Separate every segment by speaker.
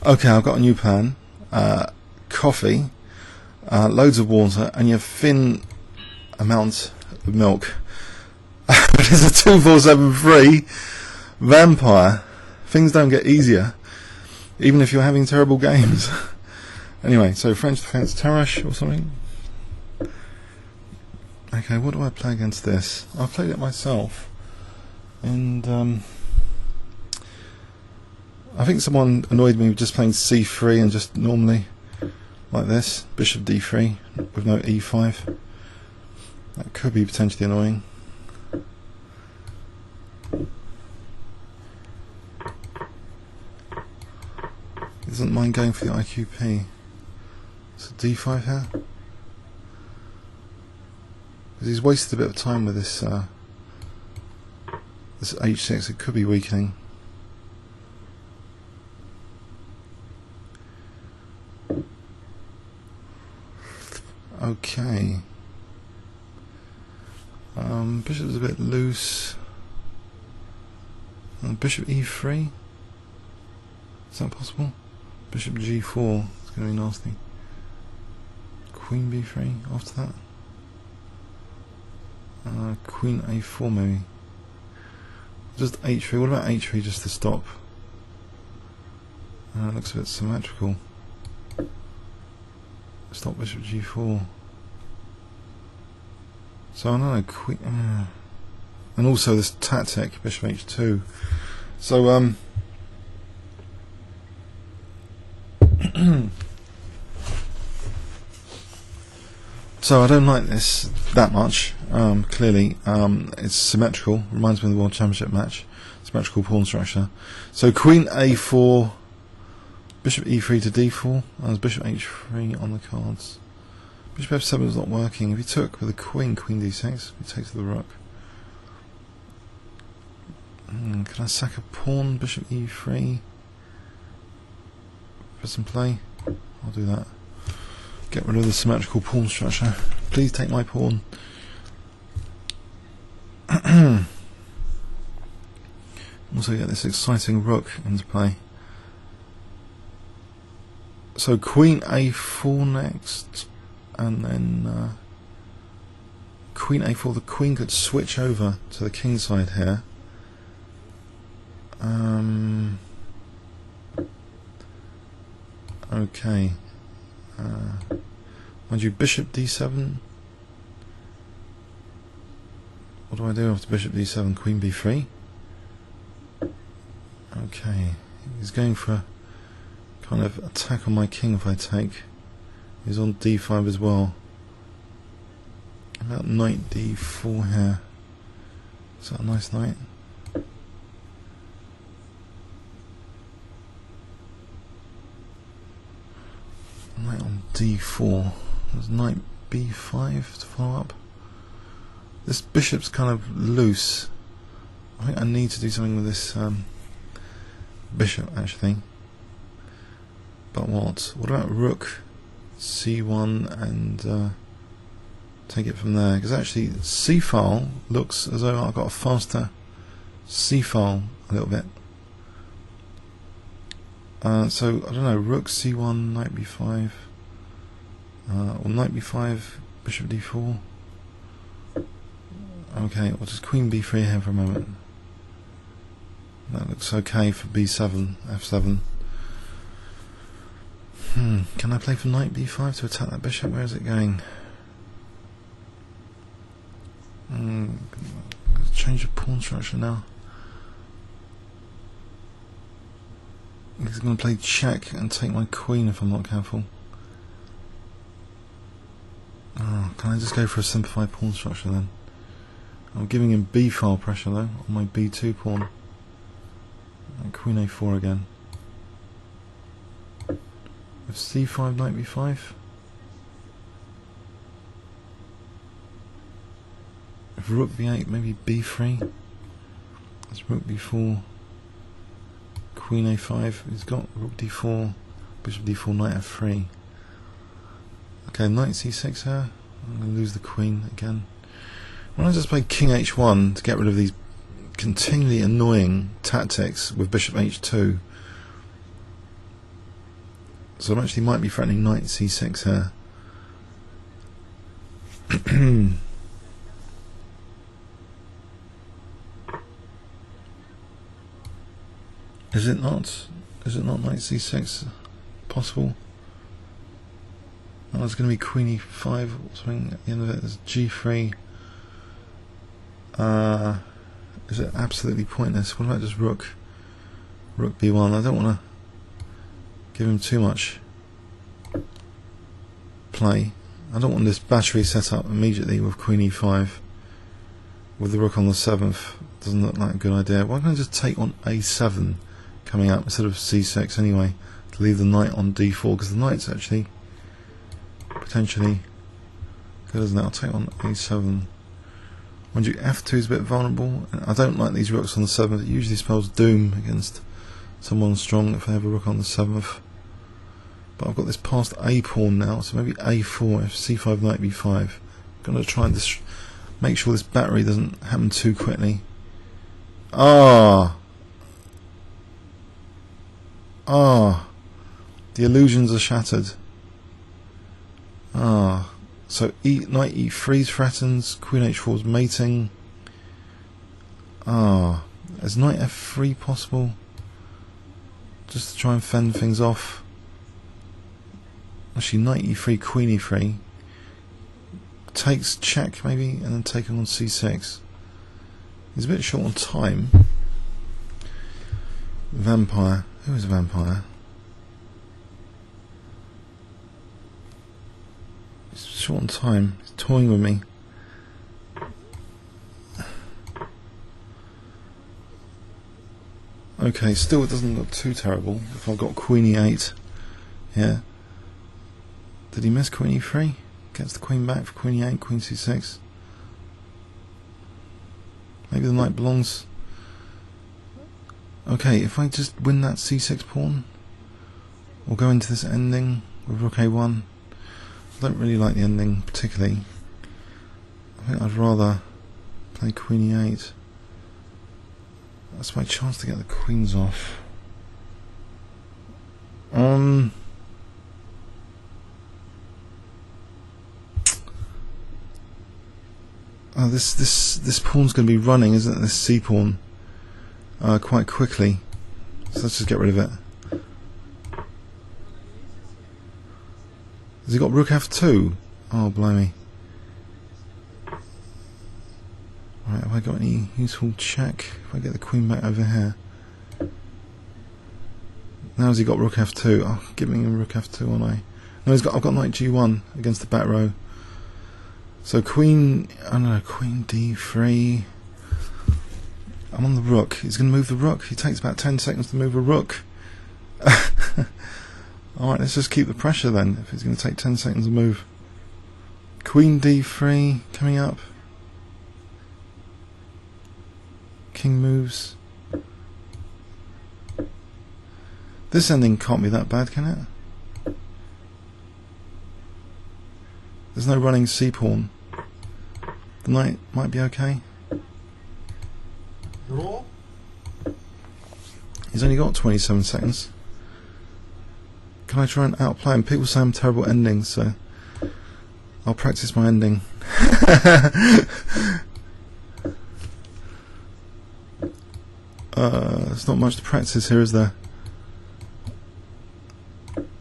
Speaker 1: Okay, I've got a new plan. Coffee, loads of water, and your thin amount of milk. But it's a 2473 vampire. Things don't get easier, even if you're having terrible games. Anyway, so French defense, Tarrasch or something. Okay, what do I play against this? I've played it myself, and I think someone annoyed me with just playing C3 and just normally like this, bishop D3 with no E5. That could be potentially annoying. He doesn't mind going for the IQP. So D5 here. Because he's wasted a bit of time with this this H6. It could be weakening. Okay. Bishop's a bit loose. Bishop E3. Is that possible? Bishop G4. It's going to be nasty. Queen B3 after that. Queen A4 maybe. Just H3. What about H3 just to stop? Looks a bit symmetrical. Stop bishop G4. So I don't know, Queen. And also this tactic, bishop H2. So so I don't like this that much. Clearly, it's symmetrical. Reminds me of the World Championship match. Symmetrical pawn structure. So Queen A4, Bishop E3 to D4. There's Bishop H3 on the cards. Bishop F7 is not working. If he took with a Queen, Queen D6, he takes the rook. Can I sack a pawn? Bishop E3 for some play. I'll do that. Get rid of the symmetrical pawn structure. Please take my pawn. Also get this exciting rook into play. So Queen A4 next, and then Queen A4. The Queen could switch over to the king side here. Okay. Mind you, Bishop D7. What do I do after Bishop D7? Queen B3. Okay, he's going for a kind of attack on my king if I take. He's on D5 as well. About knight D4 here. Is that a nice knight? Knight on D4. There's knight B5 to follow up. This bishop's kind of loose. I think I need to do something with this bishop actually. But what? What about rook C1 and take it from there? Because actually C file looks as though I've got a faster C file a little bit. So I don't know, rook C1, knight B5, or knight B5, bishop D4. Okay, well just Queen B3 here for a moment. That looks okay for B7, F7. Can I play for knight B5 to attack that bishop? Where is it going? Change the pawn structure now. He's going to play check and take my queen if I'm not careful. Oh, can I just go for a simplified pawn structure then? I'm giving him B file pressure though on my B2 pawn. And Queen A4 again. With C5, knight B5. If rook B8, maybe B3. That's rook B4. Queen A5. He's got rook D4, bishop D4, knight F3. Okay, knight C6 here. I'm going to lose the queen again. When I just play King H1 to get rid of these continually annoying tactics with bishop H2, So I actually might be threatening knight c6 here. Is it not? Is it not knight c6 possible? Oh, there's going to be queen e5 or something at the end of it. There's g3. Is it absolutely pointless? What about just rook b1? I don't want to give him too much play. I don't want this battery set up immediately with queen e5 with the rook on the 7th. Doesn't look like a good idea. Why can't I just take on a7 coming up instead of c6 anyway, to leave the knight on d4, because the knight's actually potentially good, isn't it? I'll take on a7. Mind you, f2 is a bit vulnerable. I don't like these rooks on the 7th. It usually spells doom against someone strong if they have a rook on the 7th. But I've got this past a pawn now, so maybe a4, if c5 knight b5. I'm going to try and make sure this battery doesn't happen too quickly. The illusions are shattered. So knight e3 threatens, queen h4 is mating. Is knight f3 possible? Just to try and fend things off. Actually, knight e3, queen e3. Takes check maybe, and then taking on c6. He's a bit short on time. Vampire. Who is a vampire? He's short on time. He's toying with me. Okay, still it doesn't look too terrible if I've got queen e8 here. Did he miss queen e3? Gets the queen back for queen e8, queen c6. Maybe the knight belongs. Okay, if I just win that c6 pawn, or go into this ending with rook a1. I don't really like the ending particularly. I think I'd rather play queen e8. That's my chance to get the queens off. This pawn's going to be running, isn't it? This c pawn quite quickly. So let's just get rid of it. Has he got rook f2? Oh, blimey. Right, have I got any useful check? If I get the queen back over here. Now has he got rook f2? Oh, giving him rook f2, aren't I? No, I've got knight g1 against the back row. So queen, I don't know, queen d3. I'm on the rook. He's going to move the rook. He takes about 10 seconds to move a rook. Alright, let's just keep the pressure then, if it's going to take 10 seconds to move. Queen d3 coming up. King moves. This ending can't be that bad, can it? There's no running c pawn. The knight might be okay. He's only got 27 seconds. Can I try and outplay him? People say I'm terrible at endings, so I'll practice my ending. There's not much to practice here, is there?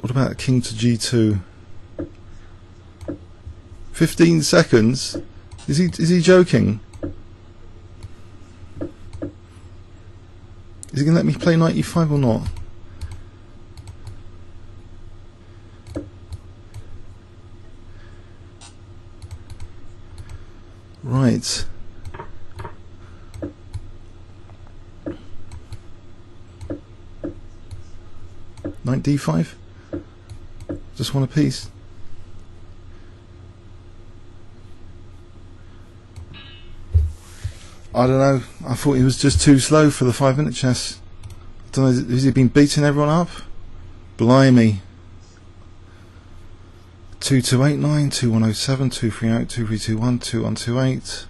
Speaker 1: What about king to g2? 15 seconds? Is he joking? Is he going to let me play knight e5 or not? Right. Knight d5? Just one apiece. I don't know. I thought he was just too slow for the 5-minute chess. I don't know. Has he been beating everyone up? Blimey. 2289, 2107, 2308, 2321, 2128.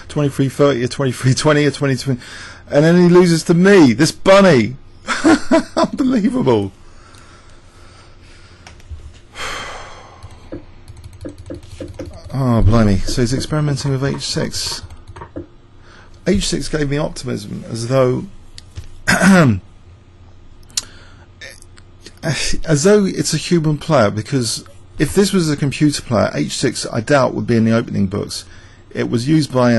Speaker 1: 2330, 2320, 2220, and then he loses to me, this bunny. Unbelievable. Oh, blimey. So he's experimenting with H6. H6 gave me optimism, as though it's a human player, because if this was a computer player, H6 I doubt would be in the opening books. It was used by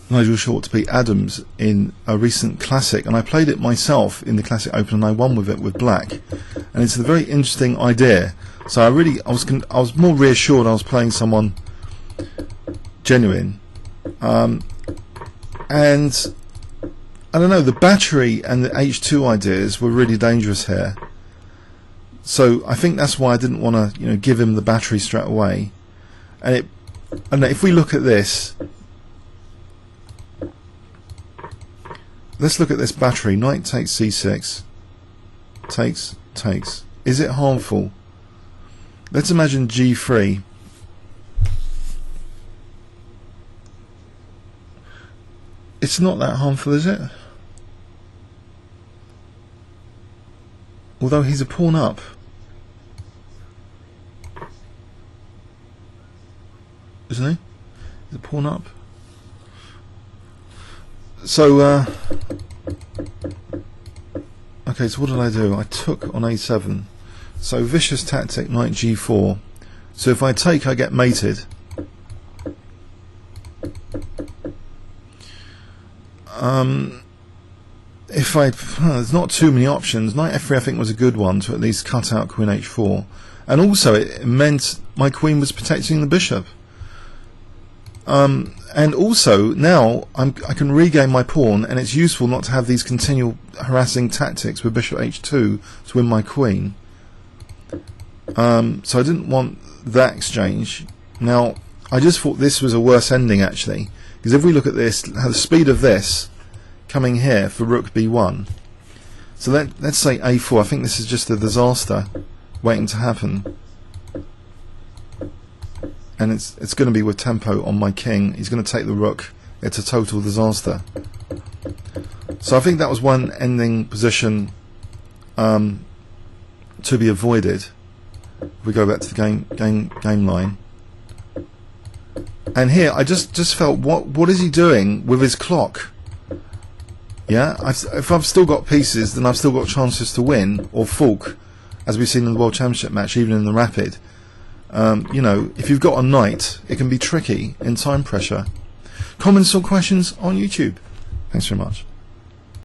Speaker 1: Nigel Short to beat Adams in a recent classic, and I played it myself in the classic open and I won with it with black, and it's a very interesting idea. So I was more reassured I was playing someone genuine, and I don't know, the battery and the H2 ideas were really dangerous here. So I think that's why I didn't want to, give him the battery straight away. And if we look at this, let's look at this battery. Knight takes C6, takes. Is it harmful? Let's imagine G3. It's not that harmful, is it? Although he's a pawn up. Isn't he? He's a pawn up. So, okay, so what did I do? I took on A7. So vicious tactic, knight G4. So if I take, I get mated. There's not too many options. Knight F3 I think was a good one to at least cut out Queen H4, and also it meant my queen was protecting the bishop. And also now I can regain my pawn, and it's useful not to have these continual harassing tactics with bishop H2 to win my queen. So I didn't want that exchange. Now I just thought this was a worse ending actually, because if we look at this, how the speed of this coming here for rook b1. So let's say a4. I think this is just a disaster waiting to happen, and it's going to be with tempo on my king. He's going to take the rook. It's a total disaster. So I think that was one ending position to be avoided. We go back to the game line, and here I just felt, what is he doing with his clock? Yeah, if I've still got pieces, then I've still got chances to win or fork, as we've seen in the World Championship match, even in the Rapid. If you've got a knight, it can be tricky in time pressure. Comments or questions on YouTube. Thanks very much.